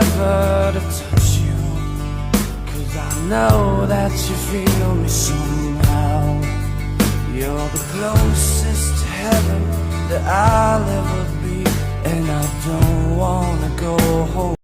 forever to touch you, 'cause I know that you feel me somehow. You're the closest to heaven that I'll ever be, and I don't wanna go home.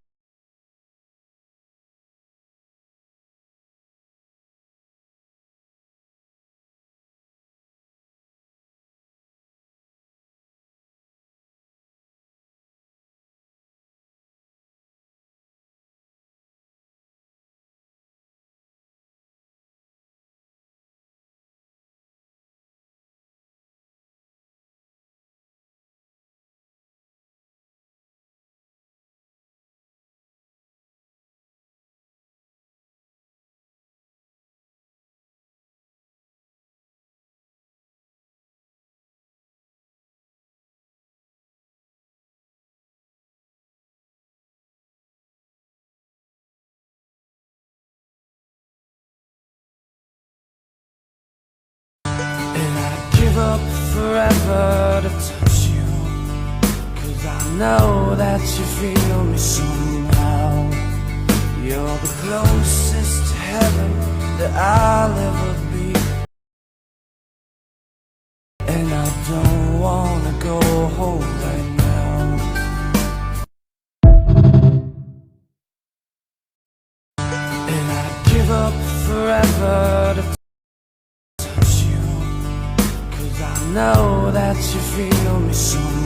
Give up forever to touch you, 'cause I know that you feel me somehow. You're the closest to heaven that I'll ever be, and I don't wanna go home right now. And I'd give up forever to I know that you feel me somehow.